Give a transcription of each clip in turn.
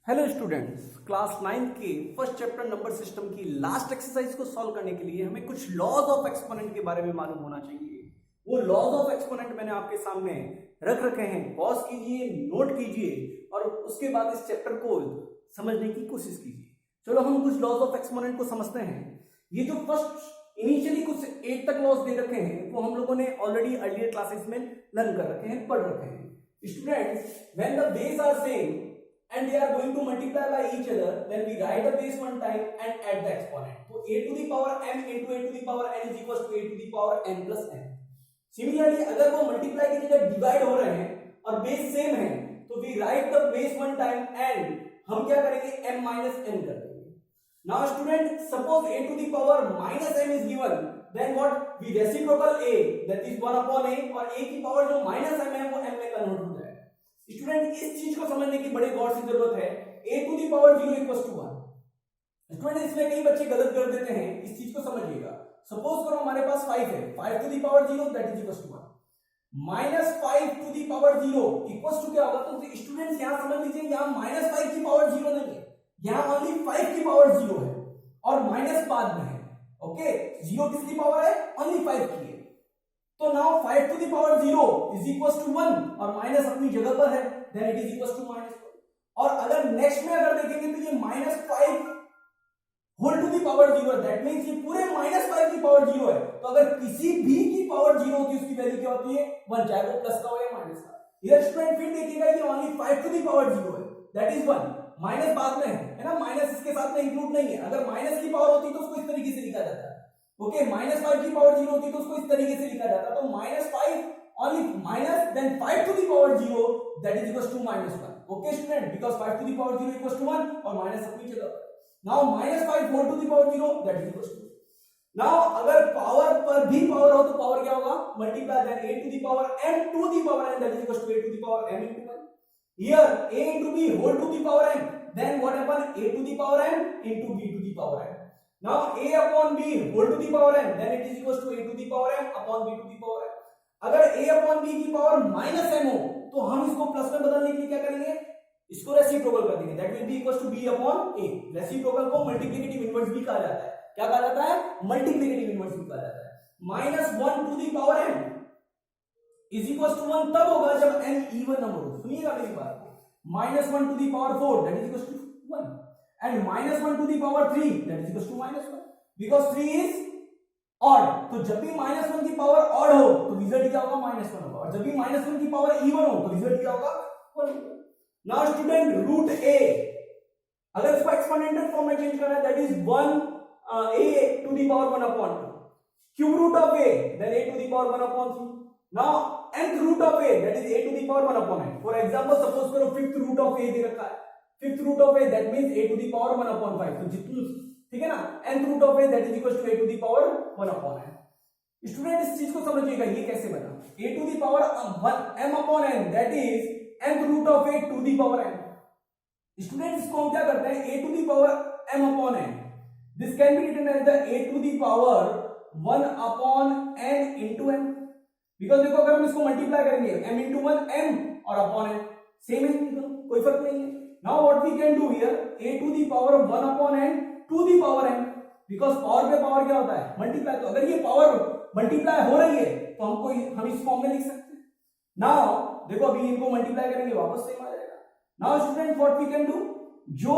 Hello students, class 9 के first chapter number system की last exercise को सॉल्व करने के लिए हमें कुछ लॉज ऑफ एक्सपोनेंट के बारे में मालूम होना चाहिए। वो लॉज ऑफ एक्सपोनेंट मैंने आपके सामने रख रखे हैं, पॉज कीजिए, नोट कीजिए और उसके बाद इस चैप्टर को समझने की कोशिश कीजिए। चलो हम कुछ लॉज ऑफ एक्सपोनेंट को समझते हैं। ये जो फर्स्ट इनिशियली कुछ 8 तक लॉज दे रखे हैं वो हम लोगों ने ऑलरेडी अर्लियर क्लासेस में लर्न कर रखे हैं, पढ़ रखे हैं। Students, when the base are same and they are going to multiply by each other, then we write the base one time and add the exponent. So a to the power m into a to the power n is equals to a to the power n plus n. Similarly, अगर वो multiply की जगह divide हो रहे हैं और base same है तो we write the base one time and हम क्या करेंगे, m minus n कर देंगे. Now student, suppose a to the power minus m is given, then what, we reciprocal a, that is 1 upon a, और a की power जो minus m है वो m में कन्वर्ट हो जाएगा. स्टूडेंट, इस चीज को समझने की बड़े गौर से जरूरत है। a to the power 0 equals to 1। Student, इसमें कई बच्चे गलत कर देते हैं, इस चीज को समझिएगा। सपोज करो हमारे पास 5 है, 5 to the power 0 that is equals to 1, minus 5 to the power 0 equals to क्या होगा। तो स्टूडेंट्स यहां समझ लीजिए, यहां माइनस 5 की पावर 0 नहीं है, यहां ओनली 5 की पावर 0 है और माइनस बाद में है। ओके, 0 किसकी पावर है, ओनली 5 की है। तो now 5 to the power 0 is equals to 1 और माइनस अपनी जगह पर है, then it is equals to minus 1। और अगर नेक्स्ट में अगर देखेंगे तो ये minus 5 whole to the power 0 है, दैट मींस ये पूरे माइनस 5 की पावर 0 है। तो अगर किसी भी की पावर 0 होती है उसकी वैल्यू क्या होती है, 1, चाहे वो प्लस का हो या माइनस का। इधर स्टूडेंट फिर देखिएगा ये ओनली 5 टू दी पावर 0 है, दैट इज 1, माइनस बाद में है ना, माइनस इसके साथ में इंक्लूड नहीं है। अगर माइनस की पावर होती तो उसको इस तरीके से लिखा जाता है। ओके, माइनस 5 की पावर 0 होती तो उसको इस तरीके से लिखा जाता। तो minus 5 only minus then 5 to the power 0 that is equals to minus 1। Okay student, because 5 to the power 0 equals to 1 और माइनस अपनी जगह पर। Now minus 5 whole to the power 0 that is equals to. Now अगर power पर भी power हो तो power क्या होगा, multiply then a to the power m to the power n that is equals to a to the power m into 1। Here a into b whole to the power m, then what happen, a to the power m into b to the power n। Now a upon b whole to the power n, then it is equals to a to the power m upon b to the power n। अगर a upon b की power minus m हो तो हम इसको plus में बदलने के लिए क्या करेंगे, इसको रेसिप्रोकल कर देंगे, that will be equals to b upon a। Reciprocal को मल्टीप्लिकेटिव इनवर्स भी कहा जाता है। क्या कहा जाता है, मल्टीप्लिकेटिव इनवर्स भी कहा जाता है। Minus 1 to the power m is equals to 1 तब होगा जब n इवन नंबर हो। सुनिएगा मेरी बात को, minus 1 to the power 4 that is equals to 1 and minus 1 to the power 3 that is equals to minus 1 because 3 is odd। तो जब भी minus 1 की पावर odd हो तो रिजल्ट क्या होगा, minus 1 होगा, और जब भी minus 1 की पावर even हो तो रिजल्ट क्या होगा, 1 होगा। नाउ स्टूडेंट, रूट a अगर इसको एक्सपोनेंशियल फॉर्म में चेंज करना है that is 1 a to the power 1 upon 2, cube root of a then a to the power 1 upon 3। Now nth root of a that is a to the power 1 upon n। For example suppose करो fifth root of a दे रखा है, fifth root of a that means a to the power 1 upon 5। तो जितनी, ठीक है ना, nth root of a that is equal to a to the power 1 upon n। Student इस चीज को समझिएगा, ये कैसे बना, a to the power 1 m upon n that is nth root of a to the power n। Student इसको हम क्या करते हैं, a टू द पावर m upon n, this can be written as the a to the power 1 upon n into n, because देखो अगर हम इसको मल्टीप्लाई करेंगे m into 1 m और upon n सेम है, कोई फर्क नहीं है। Now what we can do here, a to the power of 1 upon n to the power n, because power पे पावर क्या होता है, मल्टीप्लाई। तो अगर ये पावर मल्टीप्लाई हो रही है तो हम इस फॉर्म में लिख सकते हैं। नाउ देखो अभी इनको मल्टीप्लाई करेंगे वापस सेम आ जाएगा। Now student what we can do, जो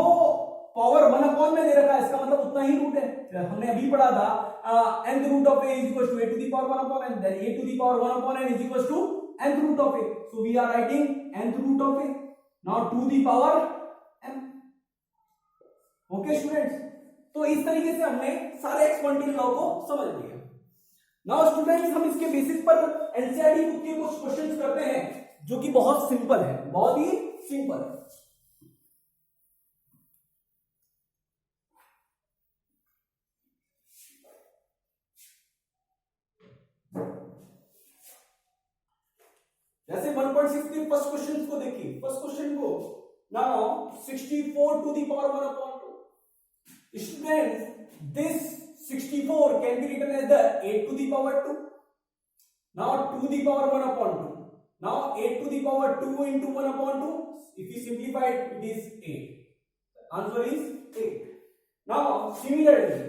पावर 1 अपॉन में दे रखा है इसका मतलब उतना ही रूट है। हमने अभी पढ़ा था nth root of a is equal to a to the power 1 upon n, then a to the power 1 upon n is equal to nth root of a। So we are writing nth root of a now to the power m। Okay students, तो इस तरीके से हमने सारे exponential law को समझ लिया। Now students, हम इसके बेसिस पर एनसीईआरटी बुक के कुछ क्वेश्चंस करते हैं जो कि बहुत सिंपल है, बहुत ही सिंपल है। जैसे 1.6 के फर्स्ट क्वेश्चन को देखिए, फर्स्ट क्वेश्चन को, now 64 to the power 1 upon 2। Students, this 64 can be written as the 8 to the power 2, now 2 the power 1 upon 2, now 8 to the power 2 into 1 upon 2, if you simplify it is 8। Answer is 8. Now similarly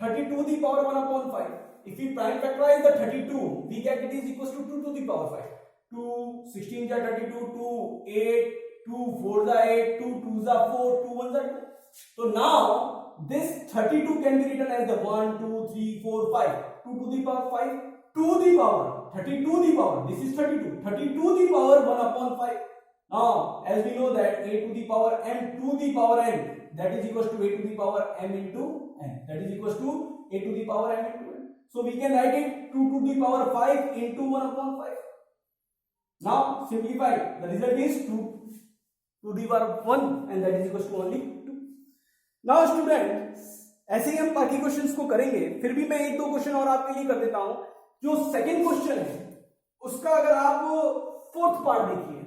32 the power 1 upon 5. If we prime factorize the 32, we get it is equals to 2 to the power 5. 2 16 ja 32, 2 8, 2 4 ja 8, 2 2 ja 4, 2 1 ja 2. So now this 32 can be written as the 1 2 3 4 5. 2 to the power 5, 2 the power 32 the power, this is 32, 32 the power 1 upon 5. Now as we know that a to the power m to the power n, that is equals to a to the power m into n, that is equals to a to the power m into n. So we can write it 2 to the power 5 into 1 upon 5. Now simplify, the result is 2 to the power 1 and that is equals to only 2. Now student ऐसे ही हम बाकी questions को करेंगे, फिर भी मैं एक दो क्वेश्चन और आपके लिए कर देता हूं. जो सेकंड क्वेश्चन है उसका अगर आप फोर्थ पार्ट देखिए,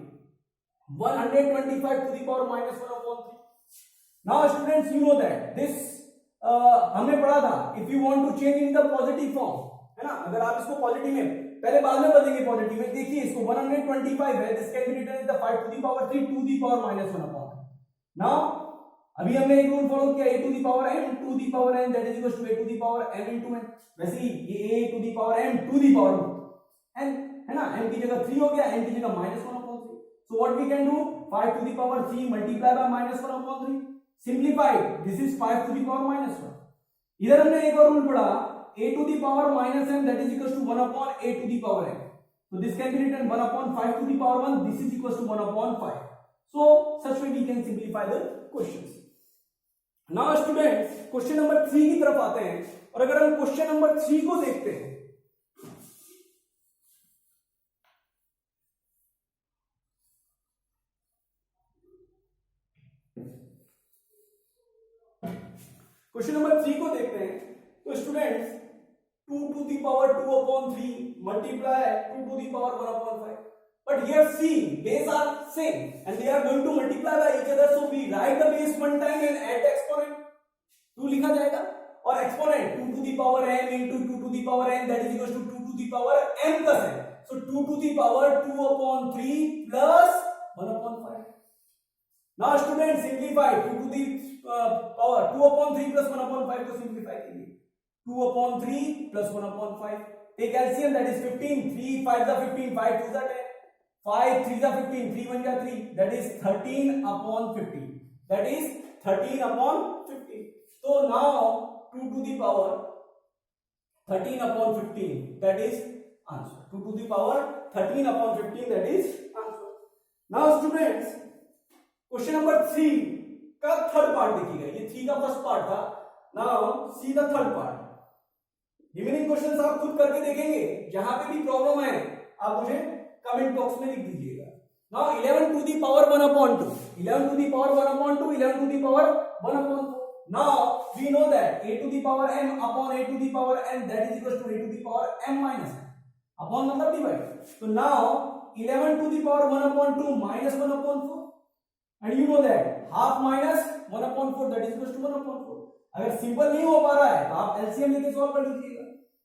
125 to the power minus 1 upon 3. Now students you know that this हमने पढ़ा था, if you want to change in the positive form, है ना, अगर आप इसको पॉजिटिव में पहले बाद में बदलेंगे पॉजिटिव में, देखिए इसको 125 है, this can be written as the 5 to the power 3 to the power minus 1 upon 3. Now अभी हमने एक रूल फॉलो किया, a to the power m to the power n that is equals to a to the power m into n. वैसे ही ये a to the power m to the power n है ना, m की जगह 3 हो गया, n की जगह -1 upon 3. So what we can do, 5 to the power 3 multiply by -1 upon 3. Simplified, this is 5 to the power -1. इधर हमने एक और रूल पढ़ा, a to the power minus m that is equals to 1 upon a to the power n. So this can be written 1 upon 5 to the power 1, this is equals to 1 upon 5. So such way we can simplify the questions. Now students question number 3 की तरफ आते हैं, और अगर हम question number 3 को देखते हैं, क्वेश्चन नंबर 3 को देखते हैं, तो students 2 to the power 2 upon 3 multiply 2 to the power 1 upon 5. But here see, base are same and they are going to multiply by each other, so we write the base one time and add the exponent. 2 लिखा जाएगा और exponent 2 to the power m into 2 to the power n that is equals to 2 to the power m plus n. So 2 to the power 2 upon 3 plus 1 upon 5. Now students simplify 2 to the power 2 upon 3 plus 1 upon 5 को simplify कीजिए. 2 upon 3 plus 1 upon 5. Take LCM, that is 15. 3 5 are 15, 5 2 are 10. 5 3 are 15, 3 1 are 3, that is 13 upon 15, that is 13 upon 15. So now 2 to the power 13 upon 15, that is answer. 2 to the power 13 upon 15, that is answer. Now students question number 3 का third part देखिएगा, ये 3 का first part था. Now see the third part. Remaining questions आप खुद करके देखेंगे, जहां पे भी प्रॉब्लम है आप मुझे कमेंट बॉक्स में लिख दीजिएगा. Now 11 to the power 1 upon 2, 11 to the power 1 upon 2, 11 to the power 1 upon 4. Now we know that a to the power m upon a to the power n that is equals to a to the power m minus n. Upon मतलब divide. So now 11 to the power 1 upon 2 minus 1 upon 4, and you know that half minus 1 upon 4 that is equals to 1 upon 4. अगर simple नहीं हो पा रहा है तो आप LCM लेके सॉल्व कर लीजिएगा,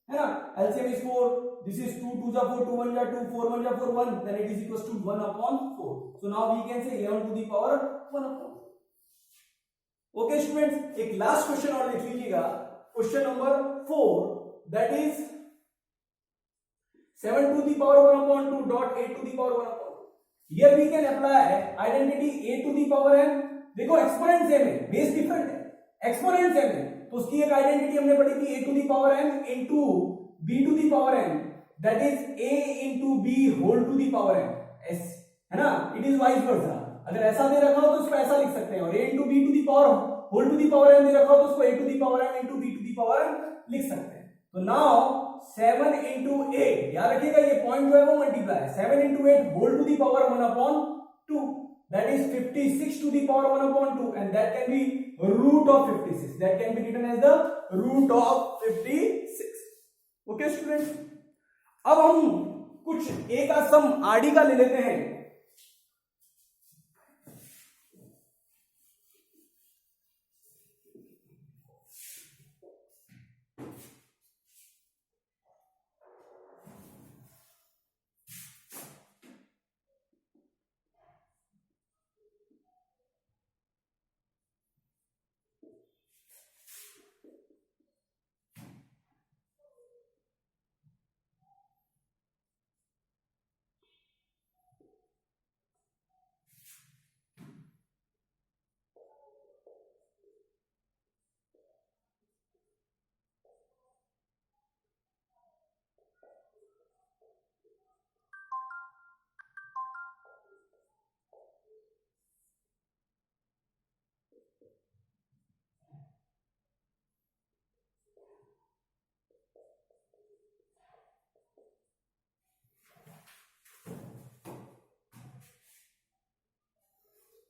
है ना. LCM is 4, this is 2 2 ja 4, 2 1 ja 2, 4 1 ja 4 1, then it is equals to 1 upon 4. So now we can say 11 to the power 1 upon 4. Okay students, एक लास्ट क्वेश्चन और लिख लीजिएगा, question number 4, that is 7 to the power 1 upon 2 dot 8 to the power 1 upon 2. Here we can apply identity a to the power n. देखो exponent same है, base different है, exponent same है, तो उसकी एक आइडेंटिटी हमने पढ़ी थी a to the power n into b to the power n, that is a into b whole to the power n, है ना. It is vice versa. अगर ऐसा दे रखा हो तो इसको ऐसा लिख सकते हैं, और a into b to the power whole to the power n दे रखा हो तो उसको a to the power n into b to the power n लिख सकते हैं. तो नाउ 7 into 8, याद रखिएगा ये पॉइंट जो है वो मल्टीप्लाई है. 7 into 8 whole to the power 1 upon 2, that is 56 to the power 1 upon 2, and that can be root of 56, that can be written as the root of 56. Okay students, अब हम कुछ ए का सम आरडी का ले लेते हैं.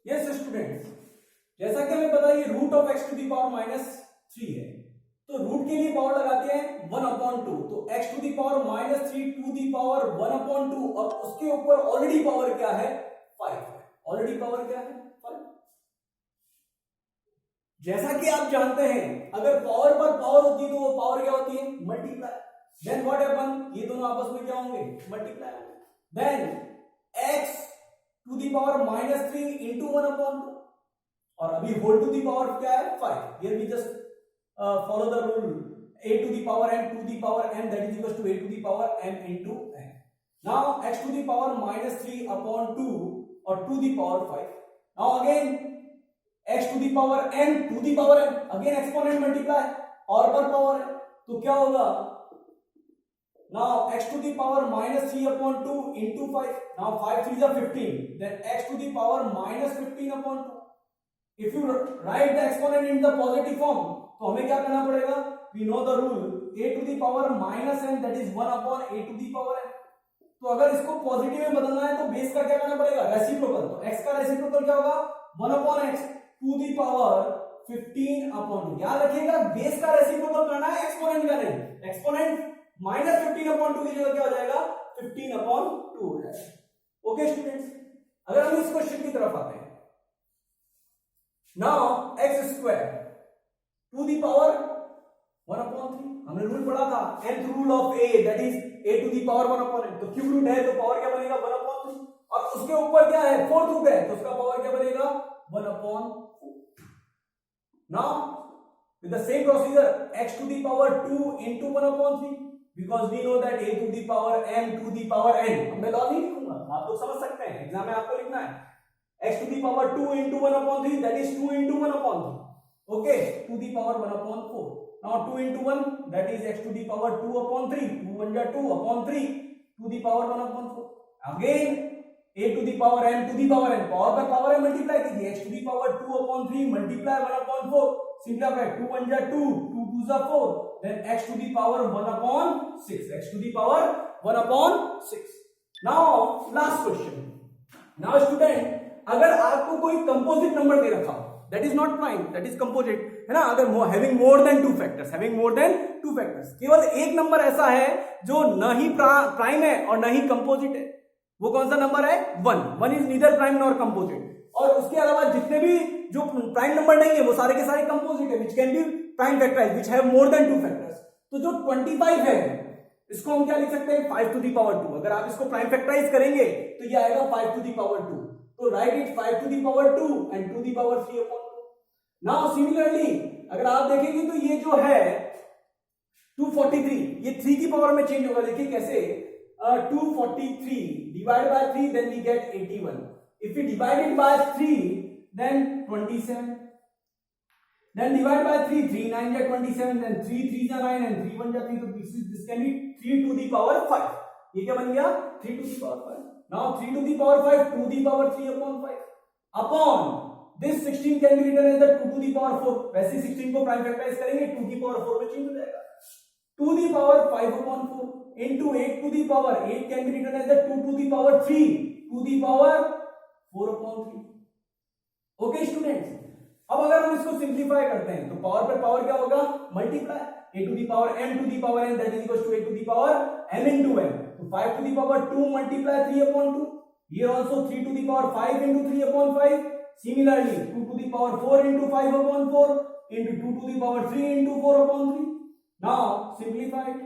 यस स्टूडेंट्स, जैसा कि हमें पता है ये root of x to the power -3 है, तो रूट के लिए पावर लगाते हैं 1/2, तो x to the power -3 to the power 1/2 और उसके ऊपर ऑलरेडी पावर क्या है 5 है, ऑलरेडी पावर क्या है 5। जैसा कि आप जानते हैं अगर पावर पर पावर होती है तो वो पावर क्या होती है मल्टीप्लाई, देन व्हाट हैपन, ये दोनों आपस में क्या होंगे मल्टीप्लाई होंगे, then x to the power -3 into 1/2 और अभी होल टू दी पावर क्या है 5, here we just follow the rule a to the power n to the power n that is equals to a to the power m into n. Now x to the power -3/2 or to the power 5. Now again x to the power n to the power n, again exponent multiply और पर power है तो क्या होगा, now x to the power -3/2 into 5, now 5 3s are 15, then x to the power -15/2. If you write the exponent in the positive form तो हमें क्या करना पड़ेगा, we know the rule a to the power -n that is 1/a to the power n, तो अगर इसको positive में बदलना है तो बेस का क्या करना पड़ेगा रेसिप्रोकल, तो x का रेसिप्रोकल क्या होगा 1/x टू दी पावर 15/2। याद रखिएगा बेस का रेसिप्रोकल करना है एक्सपोनेंट का नहीं, एक्सपोनेंट -15/2 की जगह क्या हो जाएगा 15/2 हो जाएगा। ओके स्टूडेंट्स, अगर हम इस क्वेश्चन की तरफ आते हैं, now x square to the power 1/3, हमने रूल पढ़ा था nth rule of a that is a to the power 1/n, तो क्यूब रूट है तो पावर क्या बनेगा 1/3 और उसके ऊपर क्या है फोर्थ रूट है तो उसका पावर क्या बनेगा 1/4। Now with the same procedure x to the power 2 into 1/3 because we know that a to the power m to the power n, मैं लॉ नहीं लिखूंगा आप लोग समझ सकते हैं, एग्जाम में आपको लिखना है x to the power 2 into 1/3 that is 2 into 1/3, okay, to the power 1/4. Now 2 into 1 that is x to the power 2/3, 2 1 ja 2/3 to the power 1/4. Again a to the power m to the power n, power पर power है multiply कीजिए, x to the power 2/3 multiply 1/4, simplify 2 1 ja 2, 2 2 ja 4, then x to the power 1/6, x to the power 1/6. Now last question. Now student, अगर आपको कोई composite number दे रखा हो that is not prime, that is composite है ना, अगर having more than two factors, having more than two factors, केवल एक नंबर ऐसा है जो न ही प्राइम है और न ही कंपोजिट है, वो कौन सा नंबर है 1 is neither prime nor composite, और उसके अलावा जितने भी जो प्राइम नंबर नहीं है वो सारे के सारे कंपोजिट है which can be prime factorized which have more than two factors। तो जो 25 है इसको हम क्या लिख सकते हैं 5 to the power 2, अगर आप इसको प्राइम फैक्टराइज करेंगे तो ये आएगा 5 to the power 2, तो right it 5 to the power 2 and 2 the power 3/2। Now similarly अगर आप देखेंगे तो ये जो है 243 ये 3 की पावर में चेंज होगा, देखिए कैसे 243 divide by 3 then we get 81, if we divide it by 3 then 27, then divide by 3 3 9 जा 27, देन 3 3 जा 9 एंड 3 1 जा 3, तो this can B 3 to the power 5, ये क्या बन गया 3 to the power 5। Now 3 to the power 5 2 the power 3/5 upon this 16 can be written as the 2 to the power 4, वैसे 16 को प्राइम फैक्टराइज करेंगे 2 की पावर 4 में चेंज हो जाएगा, 2 the power 5/4 into 8 to the power 8 can be written as the 2 to the power 3 to the power 4/3। Okay students, अब अगर हम इसको सिंप्लीफाई करते हैं तो पावर पर पावर क्या होगा multiply, a to the power m to the power n that is equals to a to the power m into n, तो 5 to the power 2 multiply 3/2, here also 3 to the power 5 into 3/5, similarly 2 to the power 4 into 5/4 into 2 to the power 3 into 4/3। now simplify it,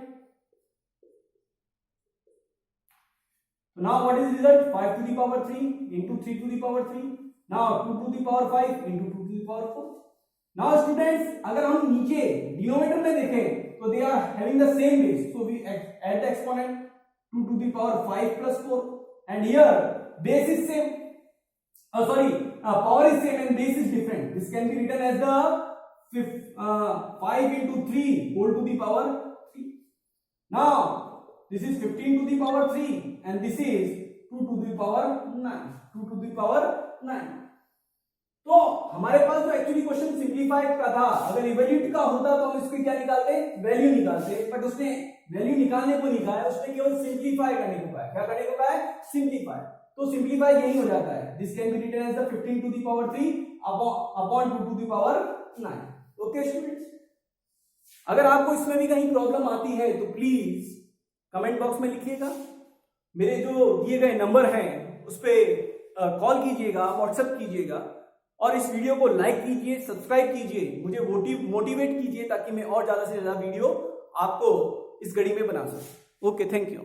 so now what is the result 5 to the power 3 into 3 to the power 3, now 2 to the power 5 into 2 to the power 4। now students अगर हम नीचे denominator में देखें तो they are having the same base, so we add the exponent 2 to the power 5 plus 4 and here base is same, power is same and base is different, this can be written as the 5 into 3 whole to the power 3। now this is 15 to the power 3 and this is 2 to the power 9, 2 to the power 9। तो हमारे पास जो actually question simplify का था, अगर evaluate का होता तो हम इसकी क्या निकालते वैल्यू निकालते, बट उसने वैल्यू निकालने को नहीं कहा है, उसने केवल सिंप्लीफाई करने को कहा है। क्या करने को कहा है सिंप्लीफाई। तो सिंप्लीफाई यही हो जाता है, this can be written as the 15 to the power 3 upon 2 to the power 9। Okay students, अगर आपको इसमें भी कहीं प्रॉब्लम आती है तो प्लीज कमेंट बॉक्स में लिखिएगा, मेरे जो दिए गए नंबर हैं उस पर कॉल कीजिएगा, व्हाट्सएप कीजिएगा, और इस वीडियो को लाइक कीजिए, सब्सक्राइब कीजिए, मुझे मोटिवेट कीजिए ताकि मैं और ज्यादा से ज्यादा वीडियो आपको इस घड़ी में बना सकूं। Okay, thank you.